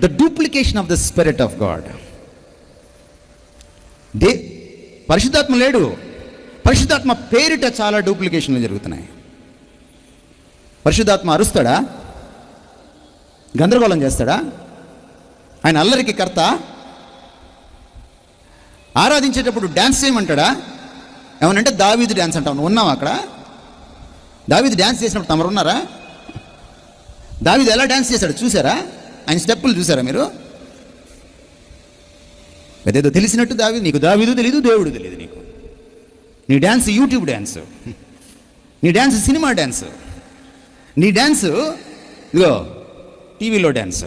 The duplication of the spirit of God. పరిశుద్ధాత్మ లేడు, పరిశుద్ధాత్మ పేరిట చాలా డూప్లికేషన్లు జరుగుతున్నాయి. పరిశుద్ధాత్మ అరుస్తాడా? గందరగోళం చేస్తాడా? ఆయన అల్లరికి కర్త. ఆరాధించేటప్పుడు డ్యాన్స్ చేయమంటాడా? ఏమనంటే దావీదు డ్యాన్స్ అంటావు. నువ్వు ఉన్నావు అక్కడ? దావీదు డ్యాన్స్ చేసినప్పుడు తమరు ఉన్నారా? దావీదు ఎలా డ్యాన్స్ చేశాడు చూసారా? ఆయన స్టెప్పులు చూసారా మీరు? అదేదో తెలిసినట్టు నీకు దావీదు తెలీదు, దేవుడు తెలియదు నీకు. నీ డ్యాన్స్ యూట్యూబ్ డ్యాన్స్, నీ డ్యాన్స్ సినిమా డ్యాన్స్, నీ డ్యాన్స్ ఇదిగో టీవీలో డ్యాన్స్.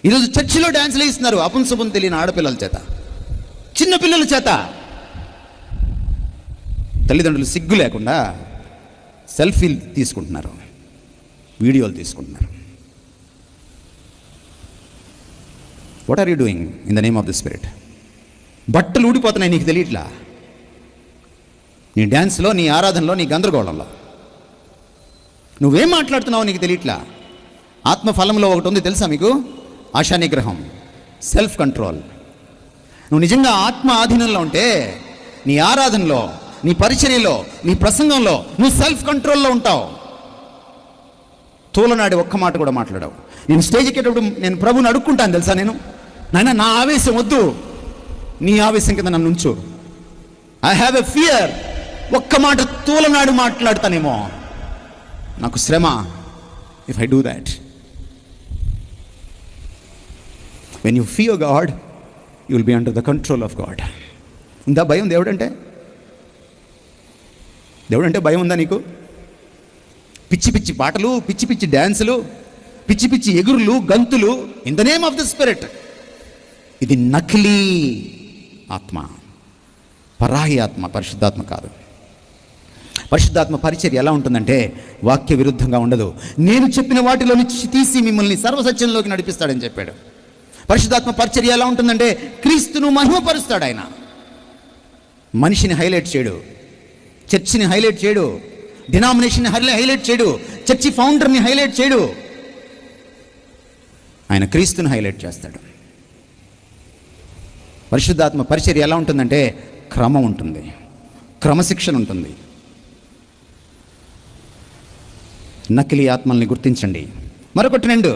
ఈరోజు చర్చిలో డ్యాన్స్లు వేస్తున్నారు అపుంసపుం తెలియని ఆడపిల్లల చేత, చిన్న పిల్లల చేత. తల్లిదండ్రులు సిగ్గు లేకుండా సెల్ఫీలు తీసుకుంటున్నారు, వీడియోలు తీసుకుంటున్నారు. What are you doing in the name of the spirit? బట్టలు ఊడిపోతున్నాయి, నీకు తెలియట్లా. నీ డ్యాన్స్లో, నీ ఆరాధనలో, నీ గందరగోళంలో నువ్వేం మాట్లాడుతున్నావో నీకు తెలియట్లా. ఆత్మఫలంలో ఒకటి ఉంది తెలుసా మీకు? ఆశా నిగ్రహం, సెల్ఫ్ కంట్రోల్. నువ్వు నిజంగా ఆత్మ ఆధీనంలో ఉంటే నీ ఆరాధనలో, నీ పరిచర్యలో, నీ ప్రసంగంలో నువ్వు సెల్ఫ్ కంట్రోల్లో ఉంటావు. తోలనాడి ఒక్క మాట కూడా మాట్లాడవు. నేను స్టేజ్ ఎక్కేటప్పుడు నేను ప్రభుని అడుక్కుంటాను తెలుసా, నాయన నా ఆవేశం వద్దు, నీ ఆవేశం కింద నన్ను ఉంచు. I have a fear. ఒక్క మాట తోలనాడు మాట్లాడతానేమో, నాకు శ్రమ. If I do that, when you fear God, you will be under the control of God. ఉందా భయం దేవుడంటే? దేవుడంటే భయం ఉందా నీకు? పిచ్చి పిచ్చి పాటలు, పిచ్చి పిచ్చి డ్యాన్సులు, పిచ్చి పిచ్చి ఎగురులు, గంతులు in the name of the spirit. ఇది నకిలీ ఆత్మ, పరాయి ఆత్మ, పరిశుద్ధాత్మ కాదు. పరిశుద్ధాత్మ పరిచర్య ఎలా ఉంటుందంటే వాక్య విరుద్ధంగా ఉండదు. నేను చెప్పిన వాటిలో నుంచి తీసి మిమ్మల్ని సర్వసత్యంలోకి నడిపిస్తాడని చెప్పాడు. పరిశుద్ధాత్మ పరిచర్య ఎలా ఉంటుందంటే క్రీస్తును మహిమపరుస్తాడు. ఆయన మనిషిని హైలైట్ చేయడు, చర్చిని హైలైట్ చేయడు, డినామినేషన్ని హైలైట్ చేయడు, చర్చి ఫౌండర్ని హైలైట్ చేయడు. ఆయన క్రీస్తుని హైలైట్ చేస్తాడు. పరిశుద్ధాత్మ పరిచర్య ఎలా ఉంటుందంటే క్రమం ఉంటుంది, క్రమశిక్షణ ఉంటుంది. నకిలీ ఆత్మల్ని గుర్తించండి. మరొకటి 2,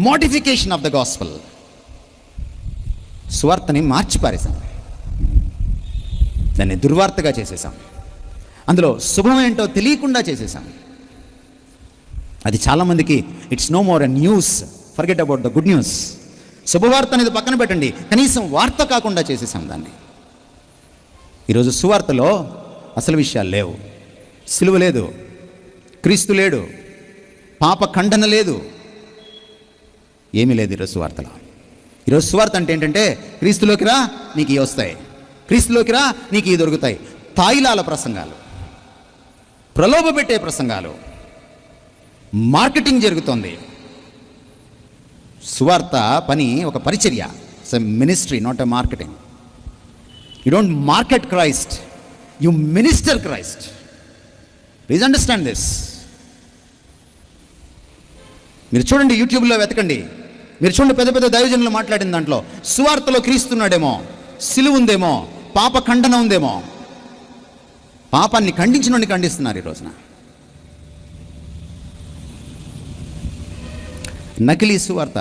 మోడిఫికేషన్ ఆఫ్ ద గాస్పెల్. సువార్తని మార్చిపారేశాం, దాన్ని దుర్వార్తగా చేసేసాం, అందులో శుభం ఏంటో తెలియకుండా చేసేసాం. అది చాలామందికి it's no more a news, forget about the good news. శుభవార్త అనేది పక్కన పెట్టండి, కనీసం వార్త కాకుండా చేసేసాం దాన్ని. ఈరోజు సువార్తలో అసలు విషయాలు లేవు. సిలువ లేదు, క్రీస్తు లేడు, పాప ఖండన లేదు, ఏమీ లేదు ఈరోజు సువార్తలో. ఈరోజు సువార్త అంటే ఏంటంటే క్రీస్తులోకి రా నీకు ఇవి వస్తాయి, క్రీస్తులోకి రా నీకు ఇవి దొరుకుతాయి. తాయిలాల ప్రసంగాలు, ప్రలోభ పెట్టే ప్రసంగాలు, మార్కెటింగ్ జరుగుతోంది. సువార్త పని ఒక పరిచర్య, it's a ministry, not a marketing. You don't market Christ, you minister Christ. Please understand this. మీరు చూడండి, యూట్యూబ్లో వెతకండి, మీరు చూడండి, పెద్ద పెద్ద దైవజనులు మాట్లాడిన దాంట్లో సువార్తలో క్రీస్తున్నాడేమో, సిలువ ఉందేమో, పాప ఖండన ఉందేమో. పాపాన్ని ఖండించిన ఖండిస్తున్నారు ఈ రోజున. నకిలీ సువార్త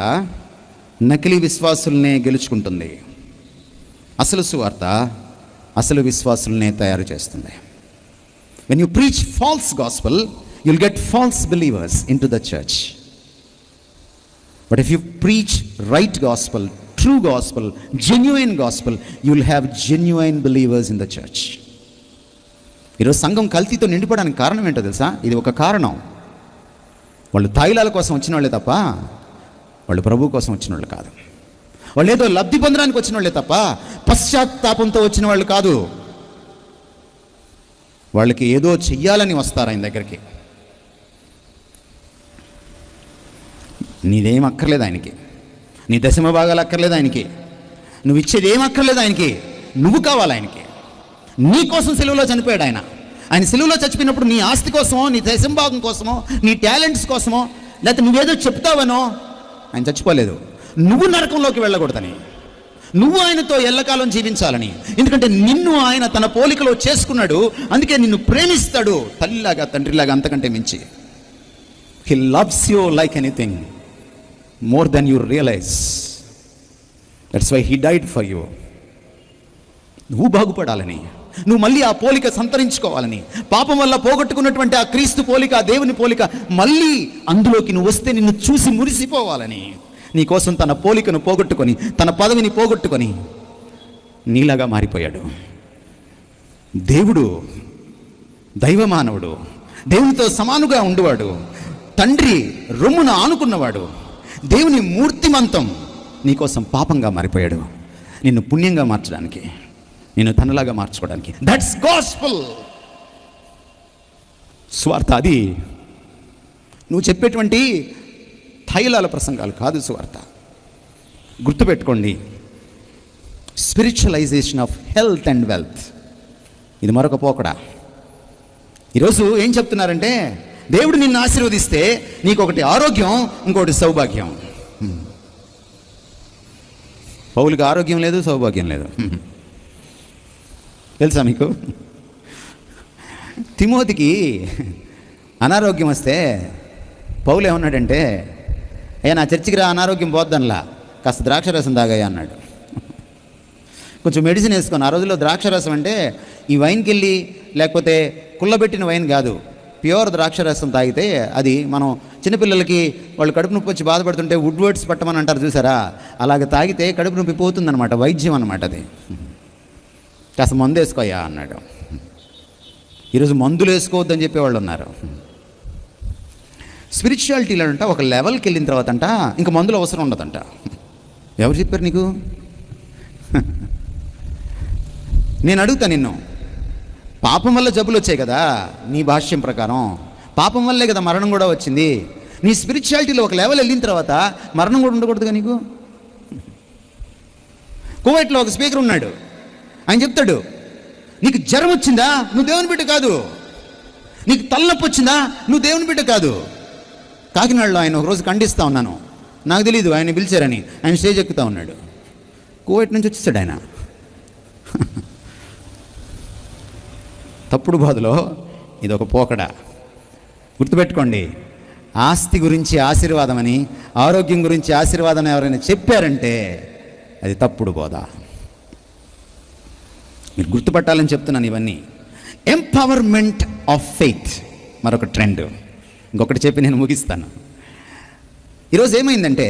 నకిలీ విశ్వాసుల్నే గెలుచుకుంటుంది. అసలు సువార్త అసలు విశ్వాసుల్నే తయారు చేస్తుంది. When you preach false gospel, you'll get false believers into the church. But if you preach right gospel, true gospel, genuine gospel, you'll have genuine believers in the church. ఈరోజు సంఘం కల్తీతో నిండిపోవడానికి కారణం ఏంటో తెలుసా? ఇది ఒక కారణం. వాళ్ళు తాయిలాల కోసం వచ్చిన వాళ్ళే తప్ప వాళ్ళు ప్రభు కోసం వచ్చిన వాళ్ళు కాదు. వాళ్ళు ఏదో లబ్ధి పొందడానికి వచ్చిన వాళ్ళే తప్ప పశ్చాత్తాపంతో వచ్చిన వాళ్ళు కాదు. వాళ్ళకి ఏదో చెయ్యాలని వస్తారు ఆయన దగ్గరికి. నీదేం అక్కర్లేదు ఆయనకి, నీ దశమ భాగాలు అక్కర్లేదు ఆయనకి, నువ్వు ఇచ్చేది ఏం అక్కర్లేదు ఆయనకి, నువ్వు కావాలి ఆయనకి. నీ కోసం సెలువులో చనిపోయాడు ఆయన. ఆయన సెలువులో చచ్చిపోయినప్పుడు నీ ఆస్తి కోసమో, నీ దశమ భాగం కోసమో, నీ టాలెంట్స్ కోసమో, లేకపోతే నువ్వేదో చెప్తావనో ఆయన చచ్చిపోలేదు. నువ్వు నరకంలోకి వెళ్ళకూడదని, నువ్వు ఆయనతో ఎల్లకాలం జీవించాలని. ఎందుకంటే నిన్ను ఆయన తన పోలికలో చేసుకున్నాడు, అందుకే నిన్ను ప్రేమిస్తాడు తల్లిలాగా, తండ్రిలాగా, అంతకంటే మించి. He loves you like anything more than you realise. That's why he died for you. నువ్వు బాగుపడాలని, నువ్వు మళ్ళీ ఆ పోలిక సంతరించుకోవాలని, పాపం వల్ల పోగొట్టుకున్నటువంటి ఆ క్రీస్తు పోలిక, ఆ దేవుని పోలిక మళ్ళీ అందులోకి నువ్వు వస్తే నిన్ను చూసి మురిసిపోవాలని, నీకోసం తన పోలికను పోగొట్టుకొని, తన పదవిని పోగొట్టుకొని నీలాగా మారిపోయాడు. దేవుడు దైవమానవుడు, దేవునితో సమానుగా ఉండేవాడు, తండ్రి రొమ్మున ఆనుకున్నవాడు, దేవుని మూర్తిమంతం నీకోసం పాపంగా మారిపోయాడు, నిన్ను పుణ్యంగా మార్చడానికి, నిన్ను తనలాగా మార్చుకోవడానికి. That's gospel. స్వార్థ అది నువ్వు చెప్పేటువంటి తైలాల ప్రసంగాలు కాదు సువార్త. గుర్తుపెట్టుకోండి, spiritualisation of health and wealth ఇది మరొక పోకడ. ఈరోజు ఏం చెప్తున్నారంటే, దేవుడు నిన్ను ఆశీర్వదిస్తే నీకు ఒకటి ఆరోగ్యం, ఇంకొకటి సౌభాగ్యం. పౌలుకి ఆరోగ్యం లేదు, సౌభాగ్యం లేదు. తెలుసా మీకు? తిమోతికి అనారోగ్యం వస్తే పౌలు ఏమన్నాడంటే, అయ్యా నా చర్చికి రా, అనారోగ్యం పోద్దనలా, కాస్త ద్రాక్షరసం తాగాయ అన్నాడు. కొంచెం మెడిసిన్ వేసుకొని. ఆ రోజుల్లో ద్రాక్షరసం అంటే ఈ వైన్కి వెళ్ళి, లేకపోతే కుళ్ళబెట్టిన వైన్ కాదు, ప్యూర్ ద్రాక్షరసం తాగితే అది మనం చిన్నపిల్లలకి వాళ్ళు కడుపు నొప్పి వచ్చి బాధపడుతుంటే వుడ్వర్డ్స్ పట్టమని అంటారు చూసారా, అలాగ తాగితే కడుపు నొప్పి పోతుందన్నమాట, వైద్యం అన్నమాట అది. కాస్త మందు వేసుకోయా అన్నాడు. ఈరోజు మందులు వేసుకోవద్దని చెప్పేవాళ్ళు ఉన్నారు. స్పిరిచువాలిటీలో అంట ఒక లెవెల్కి వెళ్ళిన తర్వాత అంట ఇంకా మందులు అవసరం ఉండదంట. ఎవరు చెప్పారు నీకు? నేను అడుగుతా నిన్ను, పాపం వల్ల జబ్బులు వచ్చాయి కదా, నీ భాష్యం ప్రకారం పాపం వల్లే కదా మరణం కూడా వచ్చింది. నీ స్పిరిచువాలిటీలో ఒక లెవెల్ వెళ్ళిన తర్వాత మరణం కూడా ఉండకూడదుగా నీకు? కువైట్లో ఒక స్పీకర్ ఉన్నాడు, ఆయన చెప్తాడు, నీకు జ్వరం వచ్చిందా, నువ్వు దేవుని బిడ్డ కాదు. నీకు తలనొప్పి వచ్చిందా, నువ్వు దేవుని బిడ్డ కాదు. కాకినాడలో ఆయన ఒకరోజు ఖండిస్తూ ఉన్నాను, నాకు తెలీదు, ఆయన పిలిచారని. ఆయన స్టేజ్ ఎక్కుతూ ఉన్నాడు, కువైట్ నుంచి వచ్చేసాడు ఆయన. తప్పుడు బాధలో ఇది ఒక పోకడ. గుర్తుపెట్టుకోండి, ఆస్తి గురించి ఆశీర్వాదం అని, ఆరోగ్యం గురించి ఆశీర్వాదం ఎవరైనా చెప్పారంటే అది తప్పుడు బోధ. మీరు గుర్తుపట్టాలని చెప్తున్నాను ఇవన్నీ. ఎంపవర్మెంట్ ఆఫ్ ఫెయిత్ మరొక ట్రెండ్. ఇంకొకటి చెప్పి నేను ముగిస్తాను. ఈరోజు ఏమైందంటే,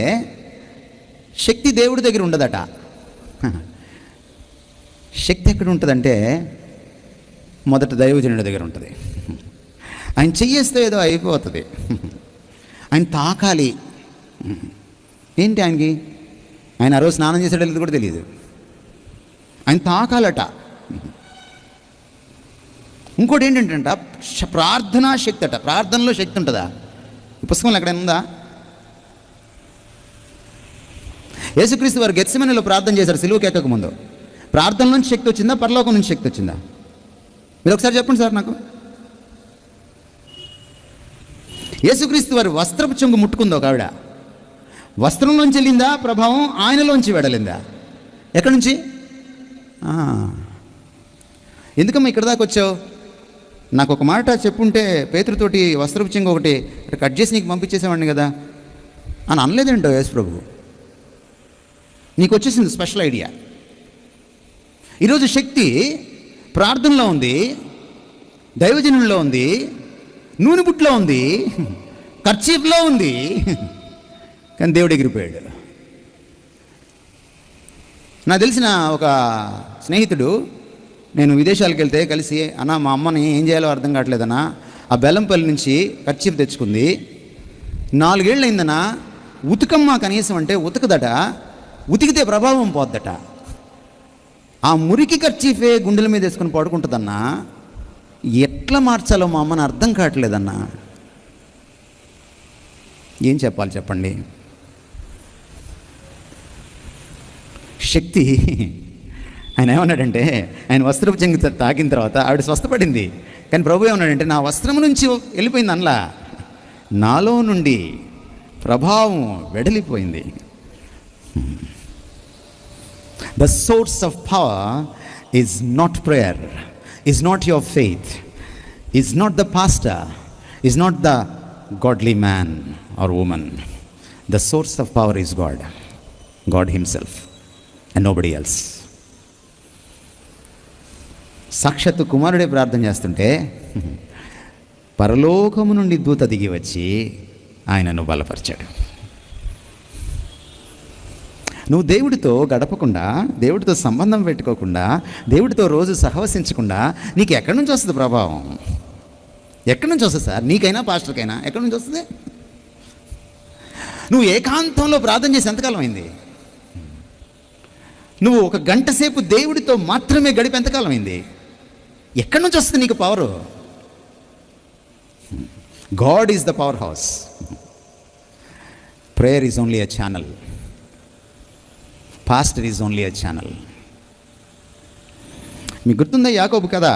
శక్తి దేవుడి దగ్గర ఉండదట. శక్తి ఎక్కడ ఉంటుందంటే మొదట దైవజనుడి దగ్గర ఉంటుంది. ఆయన చెయ్యేస్తే ఏదో అయిపోతుంది, ఆయన తాకాలి. ఏంటి ఆయనకి? ఆయన ఆ రోజు స్నానం చేసాడో లేదో కూడా తెలియదు, ఆయన తాకాలట. ఇంకోటి ఏంటంటే ప్రార్థనా శక్తి అట. ప్రార్థనలో శక్తి ఉంటుందా? ఈ పుస్తకంలో ఎక్కడైనా ఉందా? యేసుక్రీస్తు వారు గెత్సెమనీలో ప్రార్థన చేశారు సిలువకి ఎక్కక ముందు. ప్రార్థన నుంచి శక్తి వచ్చిందా, పరలోకం నుంచి శక్తి వచ్చిందా? మీరు ఒకసారి చెప్పండి సార్ నాకు. యేసుక్రీస్తు వారి వస్త్రపు చెంగు ముట్టుకుంది ఒక ఆవిడ. వస్త్రంలోంచి వెళ్ళిందా ప్రభావం, ఆయనలోంచి వెడలిందా? ఎక్కడి నుంచి? ఎందుకమ్మా ఇక్కడ దాకా వచ్చావు? నాకు ఒక మాట చెప్పుంటే పేతురుతోటి వస్త్రపు చెంగు ఒకటి కట్ చేసి నీకు పంపించేసేవాడిని కదా అని అనలేదేంటో యేసు ప్రభు. నీకు వచ్చేసింది స్పెషల్ ఐడియా. ఈరోజు శక్తి ప్రార్థనలో ఉంది, దైవజనుల్లో ఉంది, నూనె బుట్లో ఉంది, కర్చీఫ్లో ఉంది, కానీ దేవుడు ఎగిరిపోయాడు. నాకు తెలిసిన ఒక స్నేహితుడు, నేను విదేశాలకు వెళ్తే కలిసి, అన్న మా అమ్మని ఏం చేయాలో అర్థం కావట్లేదన్నా, ఆ బెల్లంపల్లి నుంచి కర్చీఫ్ తెచ్చుకుంది, 4 ఏళ్ళు అయిందన్నా, ఉతకమ్మా కనీసం అంటే ఉతకదట, ఉతికితే ప్రభావం పోద్దట. ఆ మురికి కర్చీఫే గుండెల మీద వేసుకొని పడుకుంటుందన్నా. ఎట్లా మార్చాలో మా అమ్మని అర్థం కావట్లేదన్నా. ఏం చెప్పాలి చెప్పండి? శక్తి. ఆయన ఏమన్నాడంటే, ఆయన వస్త్రపు చెంగు తాకిన తర్వాత ఆవిడ స్వస్థపడింది, కానీ ప్రభు ఏమన్నాడంటే, నా వస్త్రం నుంచి వెళ్ళిపోయింది అనలా, నాలో నుండి ప్రభావం వెడలిపోయింది. The source of power is not prayer, is not your faith, is not the pastor, is not the godly man or woman. The source of power is God, God himself and nobody else. సాక్షాత్తు కుమారుడే ప్రార్థన చేస్తుంటే పరలోకము నుండి దూత దిగి వచ్చి ఆయనను బలపరిచాడు. నువ్వు దేవుడితో గడపకుండా, దేవుడితో సంబంధం పెట్టుకోకుండా, దేవుడితో రోజు సహవసించకుండా నీకు ఎక్కడి నుంచి వస్తుంది ప్రభావం? ఎక్కడి నుంచి వస్తుంది సార్? నీకైనా పాస్టర్కైనా ఎక్కడి నుంచి వస్తుంది? నువ్వు ఏకాంతంలో ప్రార్థన చేసి ఎంతకాలం అయింది? నువ్వు 1 గంట సేపు దేవుడితో మాత్రమే గడిపి ఎంతకాలం అయింది? ఎక్కడి నుంచి వస్తుంది నీకు power? God is the power house. Prayer is only a channel. Pastor is only a channel. మీకు గుర్తుందా యాకోబు కదా?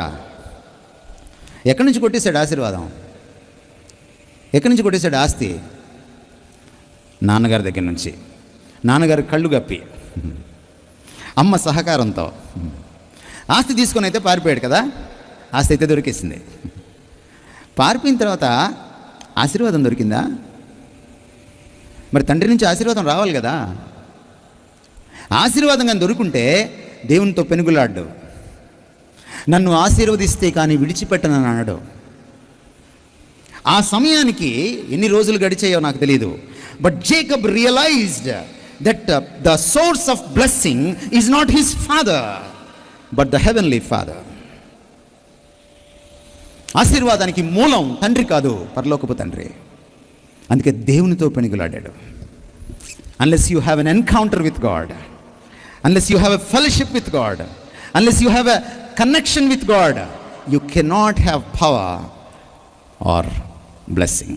ఎక్కడి నుంచి కొట్టేశాడు ఆశీర్వాదం? ఎక్కడి నుంచి కొట్టేశాడు ఆస్తి? నాన్నగారి దగ్గర నుంచి. నాన్నగారి కళ్ళు గప్పి, అమ్మ సహకారంతో ఆస్తి తీసుకొని అయితే పారిపోయాడు కదా. ఆస్తి అయితే దొరికేసింది. పారిపోయిన తర్వాత ఆశీర్వాదం దొరికిందా? మరి తండ్రి నుంచి ఆశీర్వాదం రావాలి కదా. ఆశీర్వాదంగా దొరుకుంటే దేవునితో పెనుగులాడ్డు. నన్ను ఆశీర్వదిస్తే కానీ విడిచిపెట్టనని అన్నాడు. ఆ సమయానికి ఎన్ని రోజులు గడిచాయో నాకు తెలియదు. But Jacob realised that the source of blessing is not his father but the heavenly father. ఆశీర్వాదానికి మూలం తండ్రి కాదు, పరలోకపు తండ్రి. అందుకే దేవునితో పెనుగులాడాడు. Unless you have an encounter with God, unless you have a fellowship with God, unless you have a connection with God, you cannot have power or blessing.